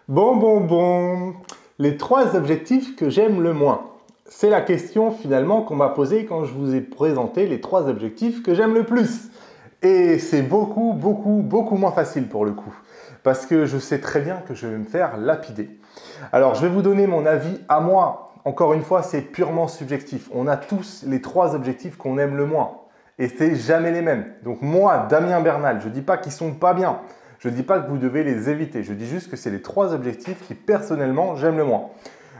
Bon. Les trois objectifs que j'aime le moins. C'est la question finalement qu'on m'a posée quand je vous ai présenté les trois objectifs que j'aime le plus. Et c'est beaucoup moins facile pour le coup. Parce que je sais très bien que je vais me faire lapider. Alors je vais vous donner mon avis à moi. Encore une fois, c'est purement subjectif. On a tous les trois objectifs qu'on aime le moins. Et c'est jamais les mêmes. Donc moi, Damien Bernal, je ne dis pas qu'ils sont pas bien. Je ne dis pas que vous devez les éviter. Je dis juste que c'est les trois objectifs qui, personnellement, j'aime le moins.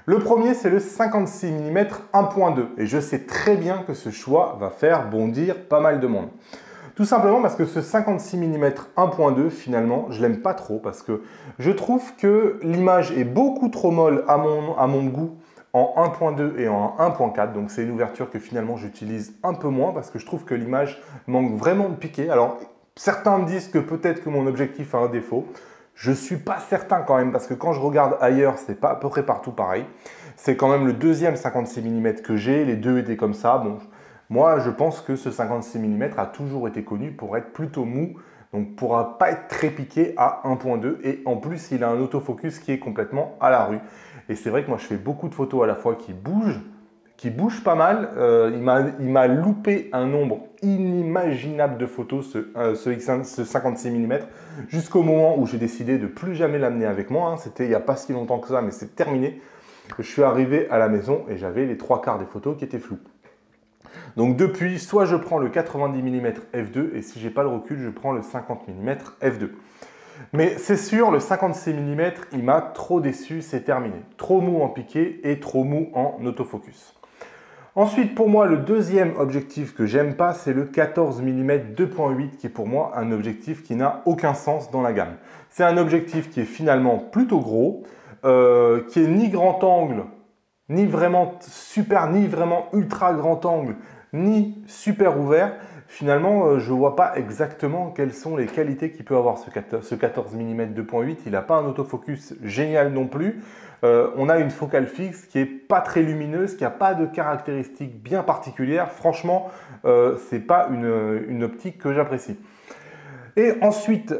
Le premier, c'est le 56 mm 1.2. Et je sais très bien que ce choix va faire bondir pas mal de monde. Tout simplement parce que ce 56 mm 1.2, finalement, je l'aime pas trop parce que je trouve que l'image est beaucoup trop molle à mon goût en 1.2 et en 1.4. Donc c'est une ouverture que finalement j'utilise un peu moins parce que je trouve que l'image manque vraiment de piqué. Alors certains me disent que peut-être que mon objectif a un défaut. Je ne suis pas certain quand même parce que quand je regarde ailleurs, c'est pas à peu près partout pareil. C'est quand même le deuxième 56 mm que j'ai. Les deux étaient comme ça. Bon, moi, je pense que ce 56 mm a toujours été connu pour être plutôt mou. Donc, pour ne pas être très piqué à 1.2. Et en plus, il a un autofocus qui est complètement à la rue. Et c'est vrai que moi, je fais beaucoup de photos à la fois qui bougent pas mal. Il m'a loupé un nombre inimaginable de photos, ce 56 mm, jusqu'au moment où j'ai décidé de plus jamais l'amener avec moi. C'était il n'y a pas si longtemps que ça, mais c'est terminé. Je suis arrivé à la maison et j'avais les trois quarts des photos qui étaient floues. Donc depuis, soit je prends le 90 mm f2 et si j'ai pas le recul, je prends le 50 mm f2. Mais c'est sûr, le 56 mm, il m'a trop déçu, c'est terminé. Trop mou en piqué et trop mou en autofocus. Ensuite, pour moi, le deuxième objectif que j'aime pas, c'est le 14 mm 2.8 qui est pour moi un objectif qui n'a aucun sens dans la gamme. C'est un objectif qui est finalement plutôt gros, qui est ni grand angle, ni vraiment super, ni vraiment ultra grand angle, ni super ouvert. Finalement, je ne vois pas exactement quelles sont les qualités qu'il peut avoir ce 14 mm 2.8. Il n'a pas un autofocus génial non plus. On a une focale fixe qui n'est pas très lumineuse, qui n'a pas de caractéristiques bien particulières. Franchement, ce n'est pas une optique que j'apprécie. Et ensuite,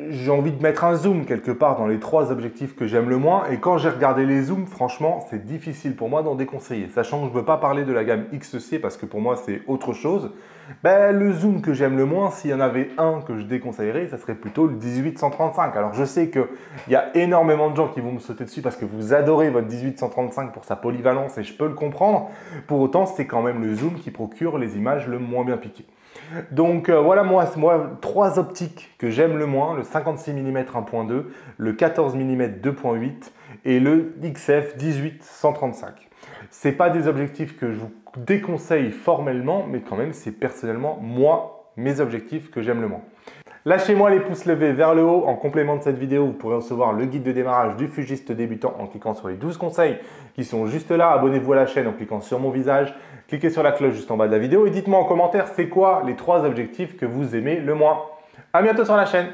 j'ai envie de mettre un zoom quelque part dans les trois objectifs que j'aime le moins. Et quand j'ai regardé les zooms, franchement, c'est difficile pour moi d'en déconseiller. Sachant que je ne veux pas parler de la gamme XC parce que pour moi, c'est autre chose. Le zoom que j'aime le moins, s'il y en avait un que je déconseillerais, ça serait plutôt le 18-135. Alors, je sais qu'il y a énormément de gens qui vont me sauter dessus parce que vous adorez votre 18-135 pour sa polyvalence et je peux le comprendre. Pour autant, c'est quand même le zoom qui procure les images le moins bien piquées. Donc voilà moi, trois optiques que j'aime le moins, le 56 mm 1.2, le 14 mm 2.8 et le XF 18-135. Ce n'est pas des objectifs que je vous déconseille formellement, mais quand même c'est personnellement moi, mes objectifs que j'aime le moins. Lâchez-moi les pouces levés vers le haut. En complément de cette vidéo, vous pourrez recevoir le guide de démarrage du fugiste débutant en cliquant sur les 12 conseils qui sont juste là. Abonnez-vous à la chaîne en cliquant sur mon visage. Cliquez sur la cloche juste en bas de la vidéo et dites-moi en commentaire c'est quoi les trois objectifs que vous aimez le moins. À bientôt sur la chaîne.